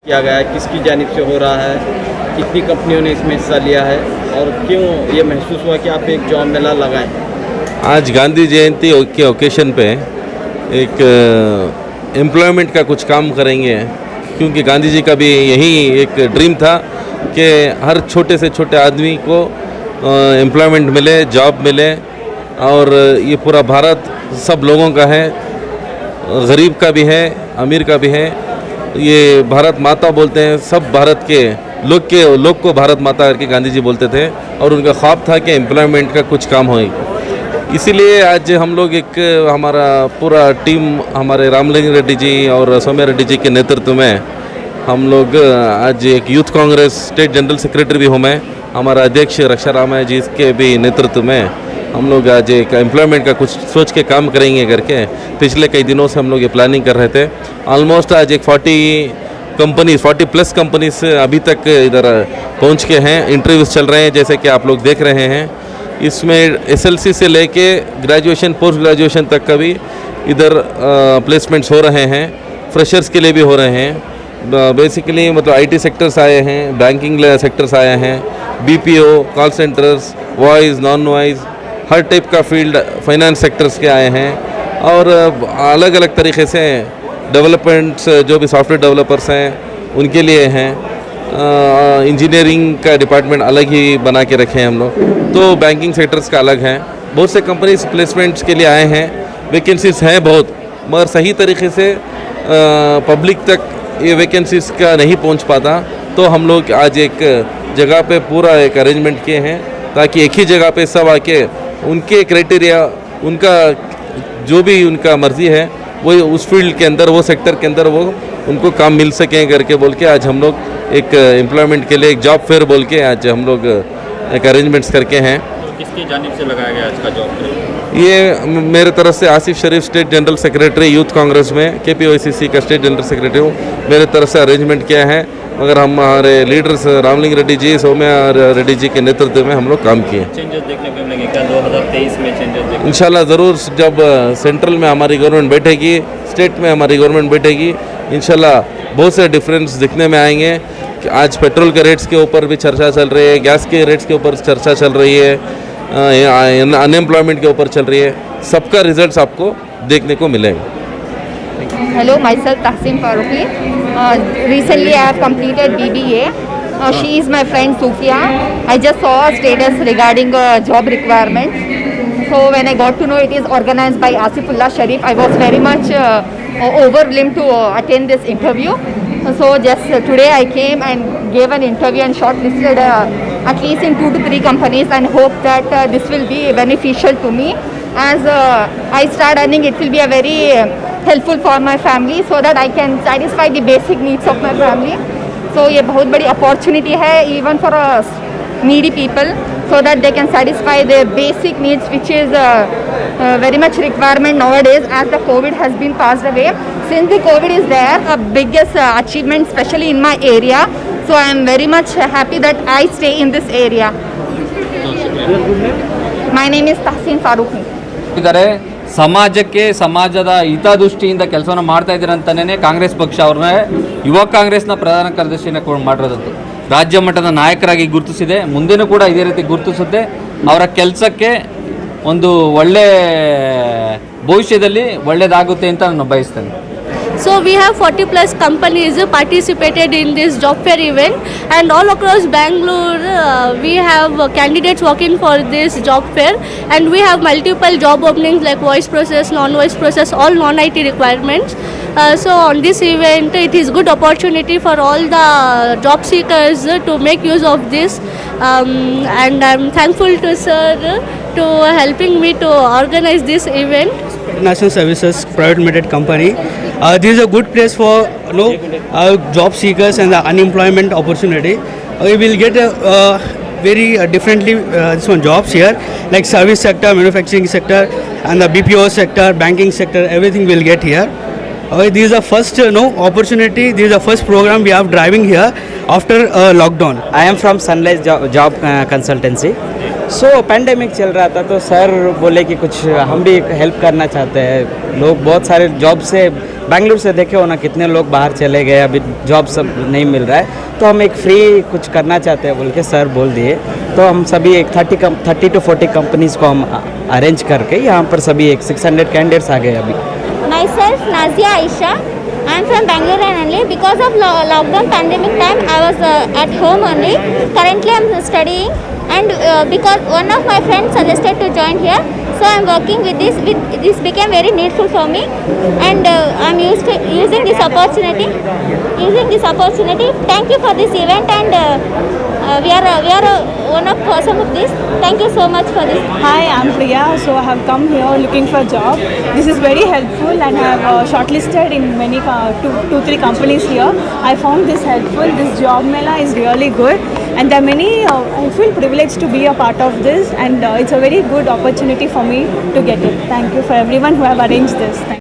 किया गया है, किसकी जानिब से हो रहा है, कितनी कंपनियों ने इसमें हिस्सा लिया है और क्यों ये महसूस हुआ कि आप एक जॉब मेला लगाएं? आज गांधी जयंती के ओकेशन पे एक एम्प्लॉयमेंट का कुछ काम करेंगे, क्योंकि गांधी जी का भी यही एक ड्रीम था कि हर छोटे से छोटे आदमी को एम्प्लॉयमेंट मिले, जॉब मिले। और ये पूरा भारत सब लोगों का है, गरीब का भी है, अमीर का भी है। ये भारत माता बोलते हैं, सब भारत के लोग को भारत माता करके गांधी जी बोलते थे और उनका ख्वाब था कि एम्प्लॉयमेंट का कुछ काम हो। इसीलिए आज हम लोग हमारा पूरा टीम, हमारे रामलिंग रेड्डी जी और सौम्या रेड्डी जी के नेतृत्व में हम लोग आज एक youth Congress state general secretary भी हूँ मैं, हमारा अध्यक्ष रक्षा रामाय जी के भी नेतृत्व में हम लोग आज एक एम्प्लॉयमेंट का कुछ सोच के काम करेंगे करके पिछले कई दिनों से हम लोग ये प्लानिंग कर रहे थे। ऑलमोस्ट आज एक 40 प्लस कंपनीज अभी तक इधर पहुंच के हैं, इंटरव्यूज़ चल रहे हैं जैसे कि आप लोग देख रहे हैं। इसमें एसएलसी से लेके ग्रेजुएशन, पोस्ट ग्रेजुएशन तक का भी इधर प्लेसमेंट्स हो रहे हैं, फ्रेशर्स के लिए भी हो रहे हैं। बेसिकली मतलब आईटी सेक्टर्स आए हैं, बैंकिंग सेक्टर्स आए हैं, BPO, call centres, voice, non voice, हर टाइप का फील्ड, फाइनेंस सेक्टर्स के आए हैं। और अलग अलग तरीके से डेवलपमेंट्स, जो भी सॉफ्टवेयर डेवलपर्स हैं उनके लिए हैं। इंजीनियरिंग का डिपार्टमेंट अलग ही बना के रखे हैं हम लोग, तो बैंकिंग सेक्टर्स का अलग हैं। बहुत से कंपनीज प्लेसमेंट्स के लिए आए हैं, वैकेंसीज हैं बहुत, मगर सही तरीके से पब्लिक तक ये वैकेंसीज का नहीं पहुंच पाता। तो हम लोग आज एक जगह पे पूरा एक अरेंजमेंट किए हैं ताकि एक ही जगह पे सब आके उनके क्राइटेरिया, उनका जो भी उनका मर्जी है वो उस फील्ड के अंदर, वो सेक्टर के अंदर वो उनको काम मिल सकें करके बोल के आज हम लोग एक एम्प्लॉयमेंट के लिए एक जॉब फेयर बोल के आज हम लोग एक अरेंजमेंट्स करके हैं। किसकी जानिब से लगाया गया आज का जॉब फेयर? ये मेरे तरफ से Asif Sharif state general secretary youth Congress में, केपीओसीसी का स्टेट जनरल सेक्रेटरी हूँ, मेरे तरफ से अरेंजमेंट किया है। मगर हमारे लीडर्स रामलिंग रेड्डी जी, सौम्या रेड्डी जी के नेतृत्व में हम लोग काम किए। चेंजेस देखने को मिलेंगे क्या 2023 में? चेंजेस इंशाल्लाह ज़रूर, जब सेंट्रल में हमारी गवर्नमेंट बैठेगी, स्टेट में हमारी गवर्नमेंट बैठेगी, इंशाल्लाह बहुत से डिफरेंस दिखने में आएंगे। आज पेट्रोल के रेट्स के ऊपर भी चर्चा चल रही है, गैस के रेट्स के ऊपर चर्चा चल रही है, अनएम्प्लॉयमेंट के ऊपर चल रही है, सबका रिजल्ट्स आपको देखने को मिलेंगे। Hello, myself Tahsin Faruqi. Recently I have completed BBA. She is my friend Sufia. I just saw a status regarding job requirements. So when I got to know it is organized by Asifullah Sharif, I was very much overwhelmed to attend this interview. So just today I came and gave an interview and shortlisted at least in 2 to 3 companies, and hope that this will be beneficial to me. As I start earning, it will be a very helpful for my family so that I can satisfy the basic needs of my family. So ये बहुत बड़ी opportunity है even for needy people, so that they can satisfy their basic needs, which is very much requirement nowadays as the COVID has been passed away. Since the COVID is there, a biggest achievement especially in my area. So I am very much happy that I stay in this area. My name is Tahsin Faruqi. ಇದ್ದಾರೆ ಸಮಾಜಕ್ಕೆ, ಸಮಾಜದ ಹಿತದೃಷ್ಟಿಯಿಂದ ಕೆಲಸವನ್ನು ಮಾಡ್ತಾ ಇದ್ದಾರೆ ಅಂತಲೇ ಕಾಂಗ್ರೆಸ್ ಪಕ್ಷ ಅವ್ರನ್ನ ಯುವ ಕಾಂಗ್ರೆಸ್ನ ಪ್ರಧಾನ ಕಾರ್ಯದರ್ಶಿನ ಮಾಡಿರೋದಂತು ರಾಜ್ಯ ಮಟ್ಟದ ನಾಯಕರಾಗಿ ಗುರುತಿಸಿದೆ, ಮುಂದೆನೂ ಕೂಡ ಇದೇ ರೀತಿ ಗುರುತಿಸುತ್ತೆ. ಅವರ ಕೆಲಸಕ್ಕೆ ಒಂದು ಒಳ್ಳೆ ಭವಿಷ್ಯದಲ್ಲಿ ಒಳ್ಳೆಯದಾಗುತ್ತೆ ಅಂತ ನಾನು ಬಯಸ್ತೇನೆ. So we have 40 plus companies participated in this job fair event, and all across Bangalore we have candidates working for this job fair, and we have multiple job openings like voice process, non-voice process, all non-IT requirements. So on this event it is good opportunity for all the job seekers to make use of this, and I'm thankful to sir to helping me to organize this event. National Services Private Limited Company. This is a good place for job seekers and the unemployment opportunity. We will get very differently jobs here, like service sector, manufacturing sector, and the BPO sector, banking sector. Everything will get here. This is the first opportunity. This is the first program we are driving here after lockdown. I am from Sunrise Job Consultancy. So pandemic चल रहा था तो sir बोले कि कुछ हम भी help करना चाहते हैं। लोग बहुत सारे जॉब से बेंगलुरु से देखे हो ना कितने लोग बाहर चले गए, अभी जॉब सब नहीं मिल रहा है, तो हम एक फ्री कुछ करना चाहते हैं बोल के सर बोल दिए। तो हम सभी एक 30 to 40 कंपनीज को हम अरेंज करके यहाँ पर सभी एक 600 कैंडिडेट्स आ गए अभी। Myself Nazia Aisha. I am from Bangalore only. Because of lockdown pandemic time, I was at home only. Currently, I am studying, and because one of my friends suggested to join here, so I am working with this. This became very needful for me, and I am using this opportunity. Thank you for this event, and we are one of person of this. Thank you so much for this. Hi, I'm Priya. So I have come here looking for a job. This is very helpful, and I have shortlisted in many 2-3 companies here. I found this helpful. This job mela is really good, and there are many. I feel privileged to be a part of this, and it's a very good opportunity for me to get it. Thank you for everyone who have arranged this. Thank